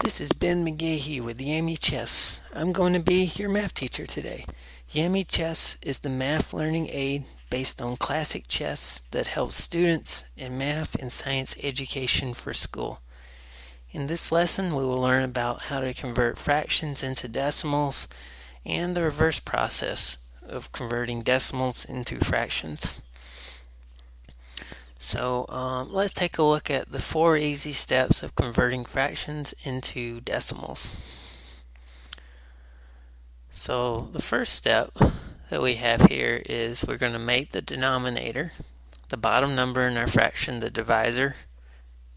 This is Ben McGahee with Yami Chess. I'm going to be your math teacher today. Yami Chess is the math learning aid based on classic chess that helps students in math and science education for school. In this lesson, we will learn about how to convert fractions into decimals and the reverse process of converting decimals into fractions. So let's take a look at the 4 easy steps of converting fractions into decimals. So the first step that we have here is we're going to make the denominator, the bottom number in our fraction, the divisor,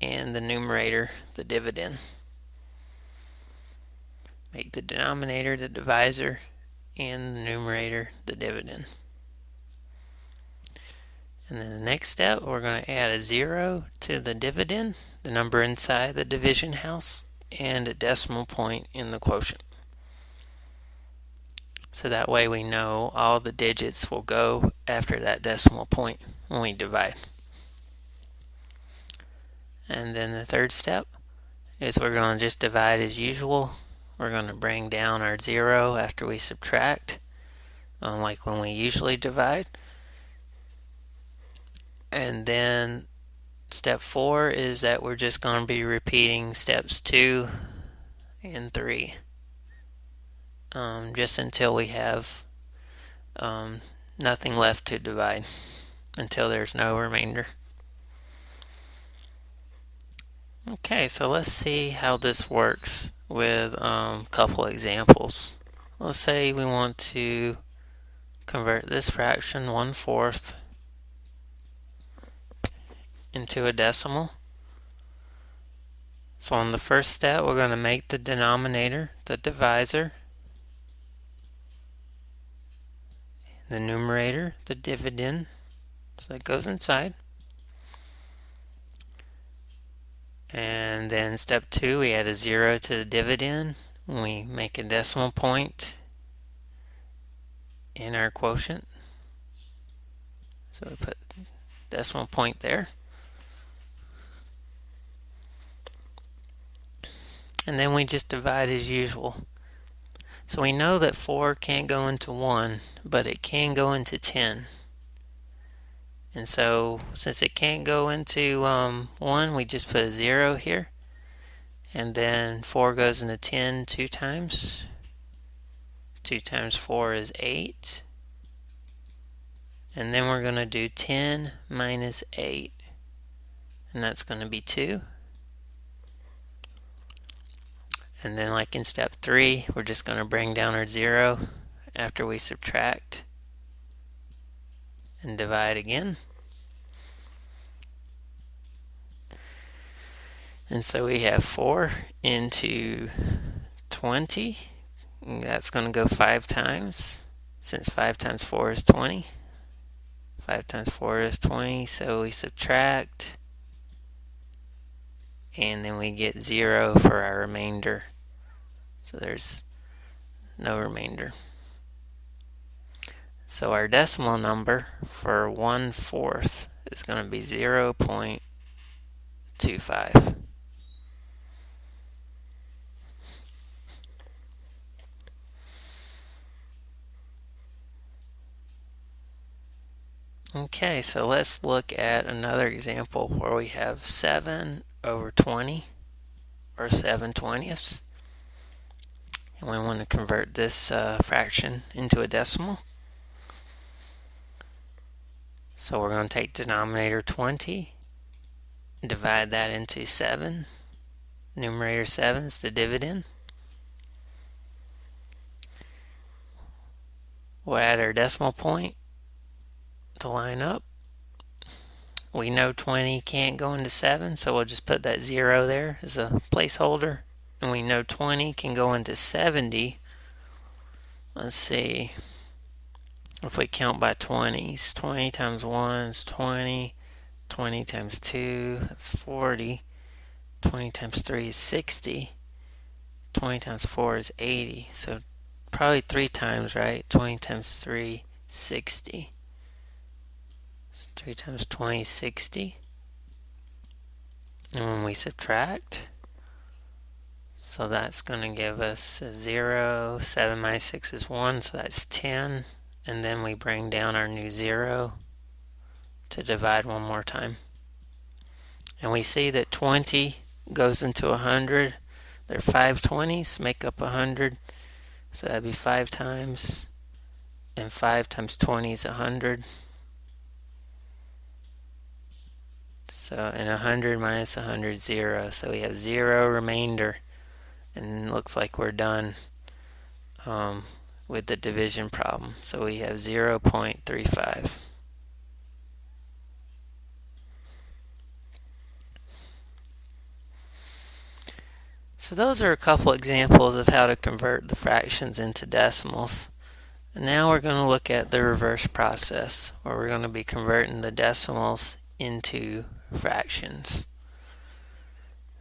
and the numerator, the dividend. Make the denominator the divisor and the numerator the dividend. And then the next step, we're going to add a 0 to the dividend, the number inside the division house, and a decimal point in the quotient. So that way we know all the digits will go after that decimal point when we divide. And then the third step is we're going to just divide as usual. We're going to bring down our 0 after we subtract, like when we usually divide. And then step 4 is that we're just going to be repeating steps 2 and 3 just until we have nothing left to divide, until there's no remainder. Okay, so let's see how this works with a couple examples. Let's say we want to convert this fraction 1/4 into a decimal. So on the first step, we're going to make the denominator the divisor, the numerator the dividend, so that goes inside. And then step 2, we add a 0 to the dividend. We make a decimal point in our quotient, so we put decimal point there. And then we just divide as usual. So we know that 4 can't go into 1, but it can go into 10. And so since it can't go into 1, we just put a 0 here. And then 4 goes into 10 2 times. 2 times 4 is 8. And then we're going to do 10 minus 8. And that's going to be 2. And then like in step 3, we're just going to bring down our 0 after we subtract and divide again. And so we have 4 into 20. And that's going to go 5 times, since 5 times 4 is 20. 5 times 4 is 20, so we subtract, and then we get 0 for our remainder. So there's no remainder. So our decimal number for 1/4 is going to be 0.25. Okay, so let's look at another example where we have 7/20, or 7/20. And we want to convert this fraction into a decimal. So we're going to take denominator 20, divide that into 7. Numerator 7 is the dividend. We'll add our decimal point to line up. We know 20 can't go into 7, so we'll just put that 0 there as a placeholder. And we know 20 can go into 70. Let's see. If we count by 20s, 20 times 1 is 20. 20 times 2, that's 40. 20 times 3 is 60. 20 times 4 is 80. So probably 3 times, right? 20 times 3, 60. So 3 times 20 is 60. And when we subtract, So that's going to give us a 0. 7 minus 6 is 1, so that's 10. And then we bring down our new 0 to divide one more time. And we see that 20 goes into 100. There are 5 20s, make up 100. So that'd be 5 times. And 5 times 20 is 100. So, and 100 minus 100 is 0. So we have 0 remainder. And it looks like we're done with the division problem. So we have 0.35. So those are a couple examples of how to convert the fractions into decimals. And now we're going to look at the reverse process, where we're going to be converting the decimals into fractions.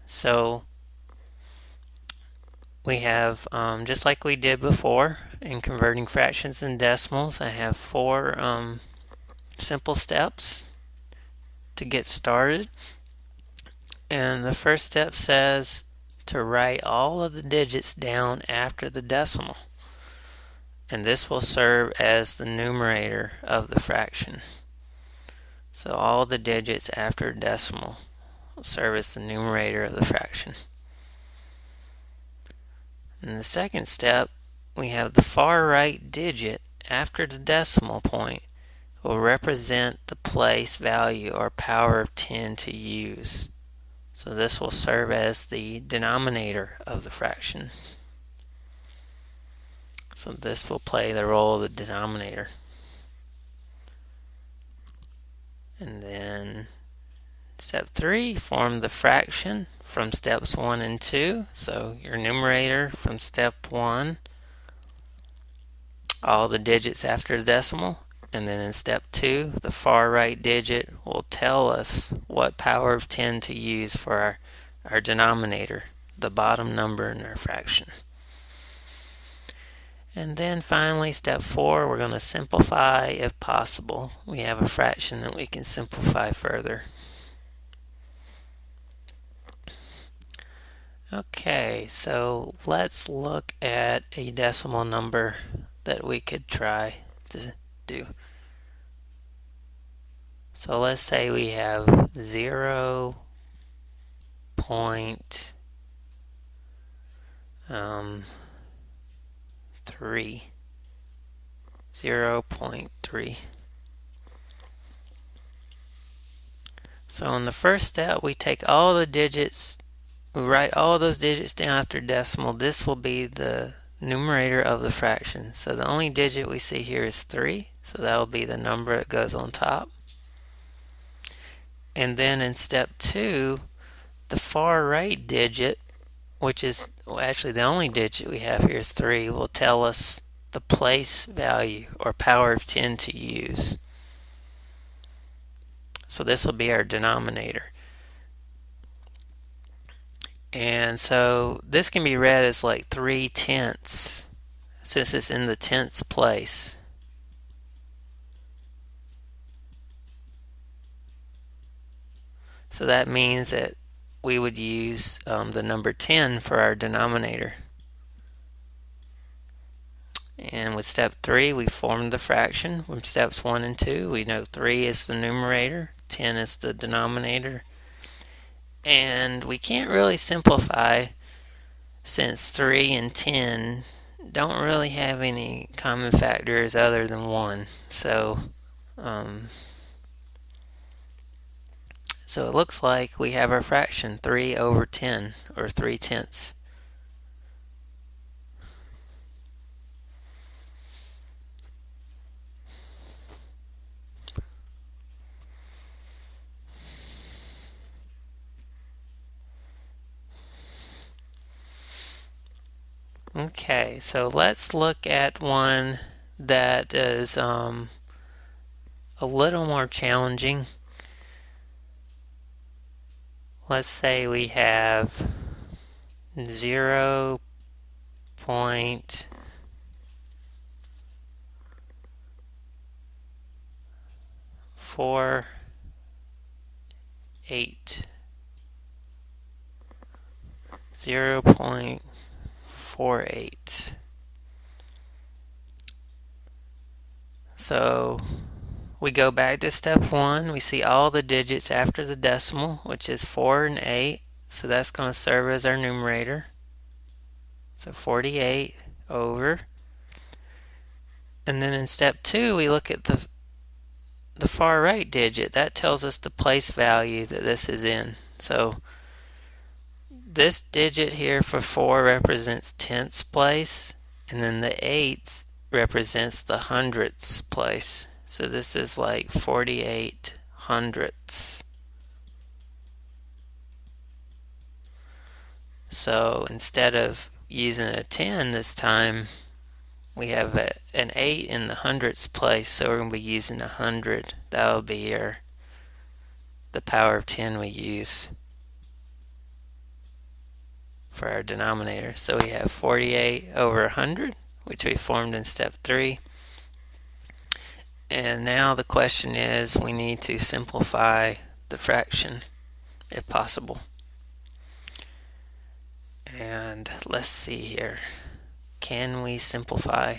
So we have, just like we did before in converting fractions and decimals, I have 4 simple steps to get started. And the first step says to write all of the digits down after the decimal. And this will serve as the numerator of the fraction. So all the digits after decimal will serve as the numerator of the fraction. In the second step, we have the far right digit after the decimal point will represent the place value or power of 10 to use. So this will serve as the denominator of the fraction. So this will play the role of the denominator. And then step 3, form the fraction from steps 1 and 2. So your numerator from step 1, all the digits after the decimal. And then in step 2, the far right digit will tell us what power of 10 to use for our denominator, the bottom number in our fraction. And then finally, step 4, we're going to simplify if possible. We have a fraction that we can simplify further. Okay, so let's look at a decimal number that we could try to do. So let's say we have 0.3. 0.3. So in the first step, we take all the digits, we write all those digits down after decimal. This will be the numerator of the fraction. So the only digit we see here is 3. So that will be the number that goes on top. And then in step 2, the far right digit, which is actually the only digit we have here is 3, will tell us the place value or power of 10 to use. So this will be our denominator. And so this can be read as like 3/10 since it's in the tenths place. So that means that we would use the number 10 for our denominator. And with step 3, we formed the fraction. From steps 1 and 2, we know 3 is the numerator, 10 is the denominator. And we can't really simplify since 3 and 10 don't really have any common factors other than 1. So it looks like we have our fraction 3/10, or 3/10. Okay, so let's look at one that is a little more challenging. Let's say we have 0.48. 0.48. So we go back to step 1. We see all the digits after the decimal, which is 4 and 8. So that's going to serve as our numerator. So 48 over. And then in step 2, we look at the far right digit. That tells us the place value that this is in. So this digit here for 4 represents tenths place, and then the 8 represents the hundredths place. So this is like 48 hundredths. So instead of using a 10 this time, we have an 8 in the hundredths place, so we're going to be using 100. That will be the power of 10 we use for our denominator. So we have 48 over 100, which we formed in step 3. And now the question is, we need to simplify the fraction if possible. And let's see here. Can we simplify?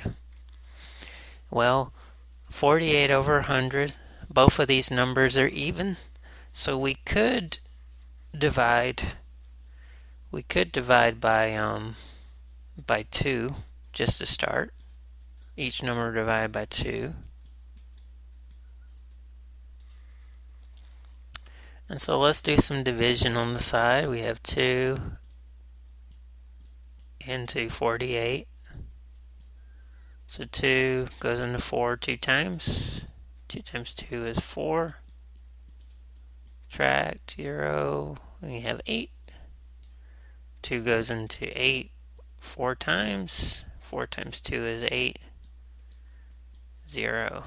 Well, 48 over 100, both of these numbers are even, so we could divide by 2 just to start. Each number divided by 2. And so let's do some division on the side. We have 2 into 48. So 2 goes into 4 2 times. 2 times 2 is 4. Subtract 0. And you have 8. 2 goes into 8 4 times. 4 times 2 is 8. 0.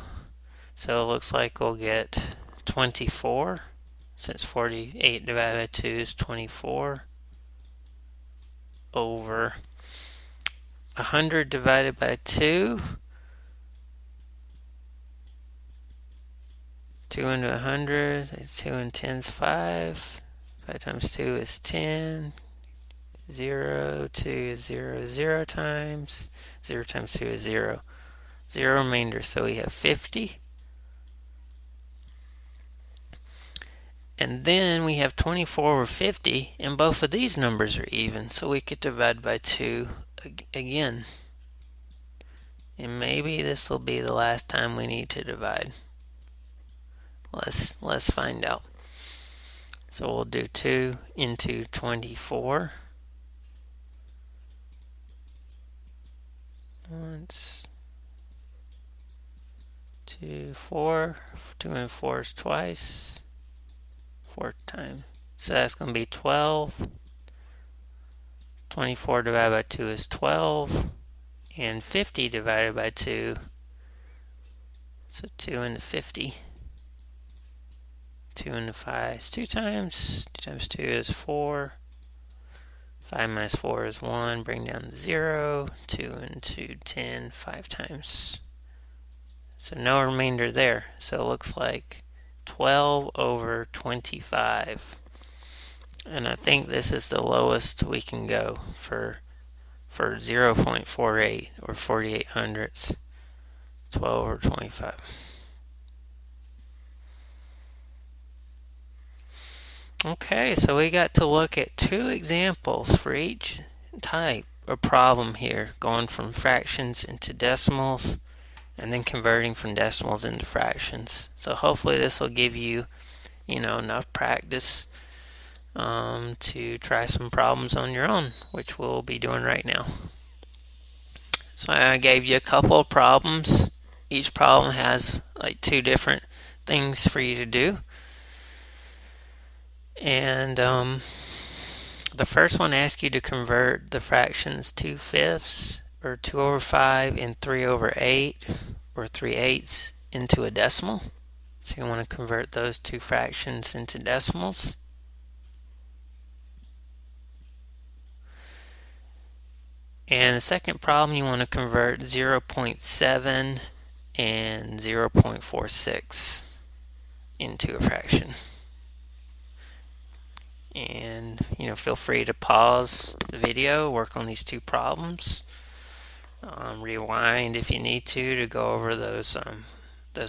So it looks like we'll get 24. Since 48 divided by 2 is 24 over 100 divided by 2. 2 into 100, 2 and 10 is 5. 5 times 2 is 10. 0, 2 is 0, 0 times. 0 times 2 is 0. 0 remainder, so we have 50. And then we have 24 over 50, and both of these numbers are even, so we could divide by 2 again. And maybe this will be the last time we need to divide. Let's find out. So we'll do 2 into 24. Once, 2, 4. 2 and 4 is twice. 4 times. So that's going to be 12. 24 divided by 2 is 12. And 50 divided by 2. So 2 into 50. 2 into 5 is 2 times. 2 times 2 is 4. 5 minus 4 is 1. Bring down the 0. 2 into 10, 5 times. So no remainder there. So it looks like 12 over 25. And I think this is the lowest we can go for 0.48 or 48 hundredths. 12 over 25. Okay, so we got to look at 2 examples for each type of problem here, going from fractions into decimals and then converting from decimals into fractions. So hopefully this will give you, enough practice to try some problems on your own, which we'll be doing right now. So I gave you a couple of problems. Each problem has like 2 different things for you to do. And the first one asks you to convert the fractions 2/5 or 2 over 5 and 3 over 8 or 3/8 into a decimal. So you want to convert those 2 fractions into decimals. And the second problem, you want to convert 0.7 and 0.46 into a fraction. And feel free to pause the video, work on these two problems, rewind if you need to go over those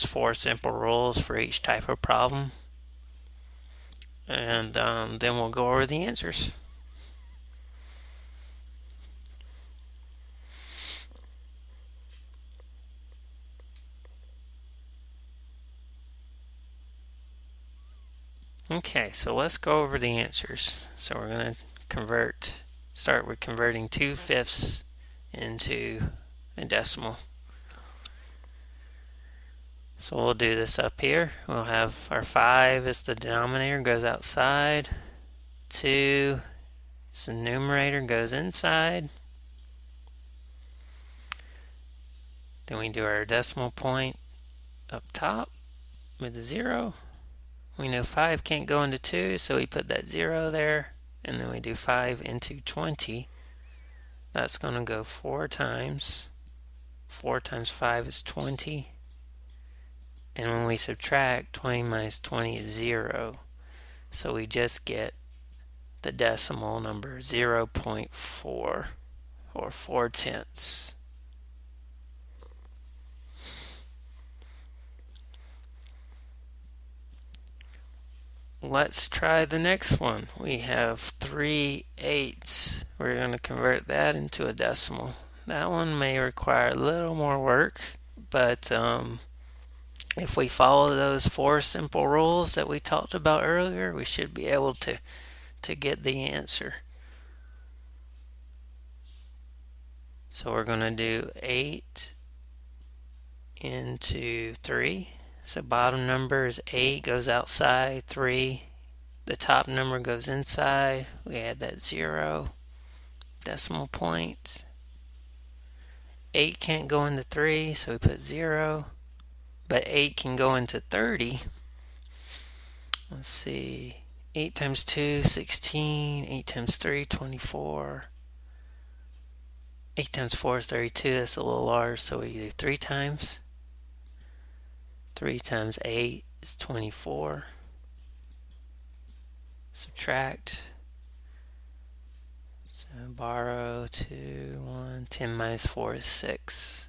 4 simple rules for each type of problem, and then we'll go over the answers. Okay, so let's go over the answers. So we're going to start with converting 2/5 into a decimal. So we'll do this up here. We'll have our 5 as the denominator, goes outside. 2 is the numerator, goes inside. Then we do our decimal point up top with a 0. We know 5 can't go into 2, so we put that 0 there. And then we do 5 into 20. That's going to go 4 times. 4 times 5 is 20. And when we subtract, 20 minus 20 is 0. So we just get the decimal number 0.4, or 4/10. Let's try the next one. We have 3/8. We're going to convert that into a decimal. That one may require a little more work, but if we follow those 4 simple rules that we talked about earlier, we should be able to get the answer. So we're going to do 8 into 3. So bottom number is 8, goes outside, 3. The top number goes inside. We add that 0. Decimal point. 8 can't go into 3, so we put 0. But 8 can go into 30. Let's see. 8 times 2, 16. 8 times 3, 24. 8 times 4 is 32. That's a little large, so we do 3 times. 3 times 8 is 24. Subtract. So borrow 2, 1. 10 minus 4 is 6.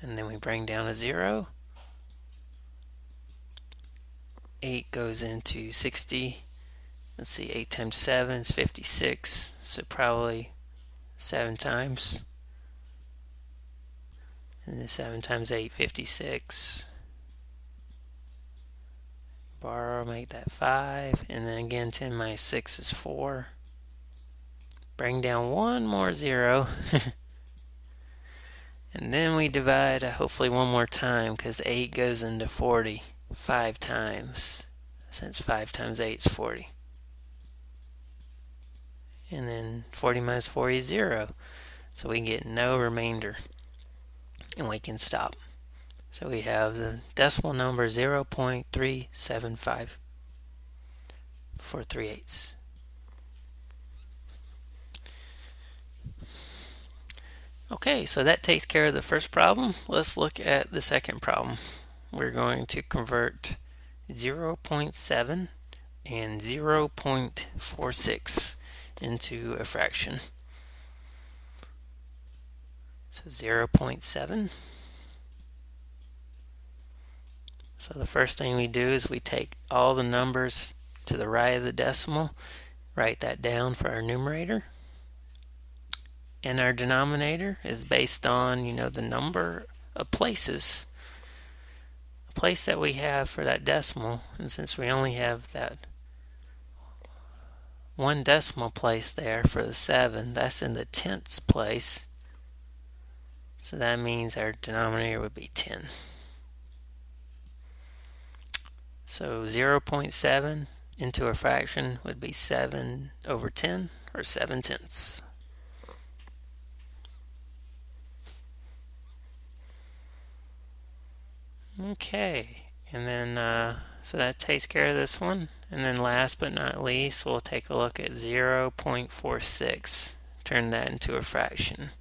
And then we bring down a 0. 8 goes into 60. Let's see, 8 times 7 is 56. So probably 7 times. And then 7 times 8, 56. Borrow, make that 5. And then again, 10 minus 6 is 4. Bring down one more 0. And then we divide hopefully one more time, because 8 goes into 40 5 times. Since 5 times 8 is 40. And then 40 minus 40 is 0. So we get no remainder. And we can stop. So we have the decimal number 0.375 for 3/8. Okay, so that takes care of the first problem. Let's look at the second problem. We're going to convert 0.7 and 0.46 into a fraction. So 0.7. So the first thing we do is we take all the numbers to the right of the decimal, write that down for our numerator. And our denominator is based on, the number of places. The place that we have for that decimal, and since we only have that one decimal place there for the 7, that's in the tenths place. So that means our denominator would be 10. So 0.7 into a fraction would be 7 over 10, or 7/10. Okay, and then so that takes care of this one. And then last but not least, we'll take a look at 0.46. Turn that into a fraction.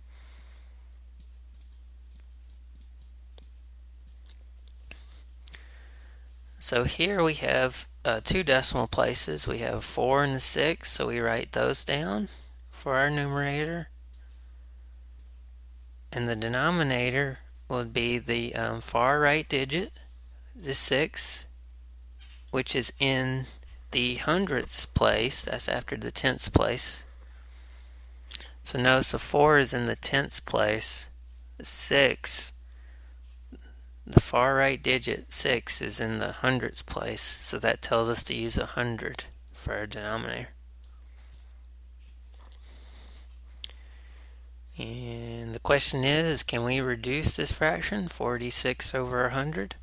So here we have two decimal places. We have 4 and 6, so we write those down for our numerator. And the denominator would be the far right digit, the 6, which is in the hundredths place. That's after the tenths place. So notice the 4 is in the tenths place. The 6, the far right digit, 6, is in the hundredths place. So that tells us to use 100 for our denominator. And the question is, can we reduce this fraction, 46 over 100?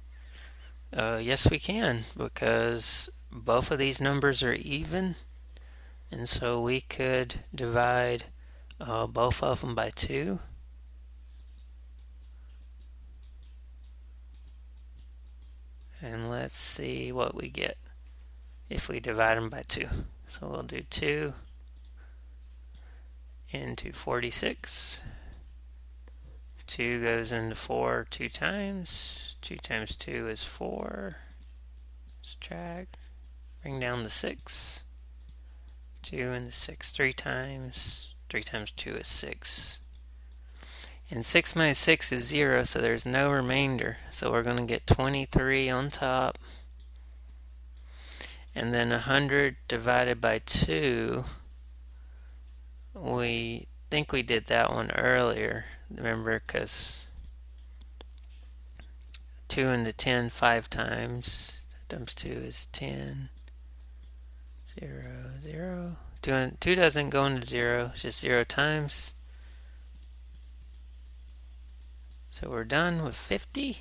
Yes, we can, because both of these numbers are even. And so we could divide both of them by 2. And let's see what we get if we divide them by 2. So we'll do 2 into 46. 2 goes into 4 2 times. 2 times 2 is 4. Subtract. Bring down the 6. 2 and the 6 3 times. 3 times 2 is 6. And 6 minus 6 is 0, so there's no remainder. So we're going to get 23 on top. And then 100 divided by 2. We think we did that one earlier. Remember, because 2 into 10 5 times. Times 2 is 10. 0, 0. 2 doesn't go into 0. It's just 0 times. So we're done with 50.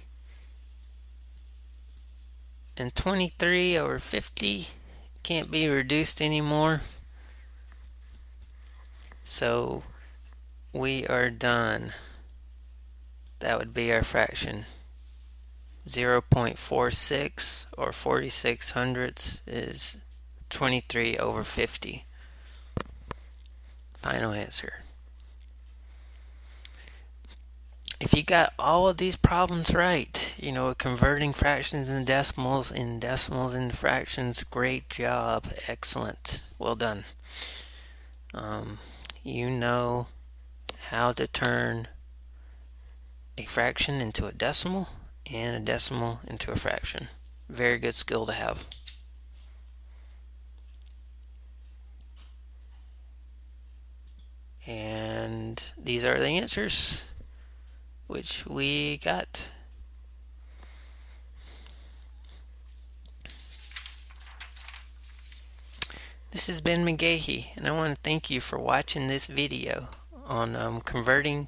And 23 over 50 can't be reduced anymore. So we are done. That would be our fraction. 0.46 or 46 hundredths is 23 over 50. Final answer. If you got all of these problems right, converting fractions into decimals and decimals into fractions, great job. Excellent. Well done. You know how to turn a fraction into a decimal and a decimal into a fraction. Very good skill to have. And these are the answers which we got. This has been McGahee, and I want to thank you for watching this video on converting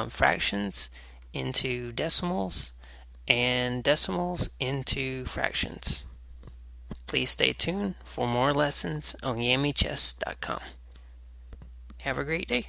fractions into decimals and decimals into fractions. Please stay tuned for more lessons on YammyChess.com. Have a great day.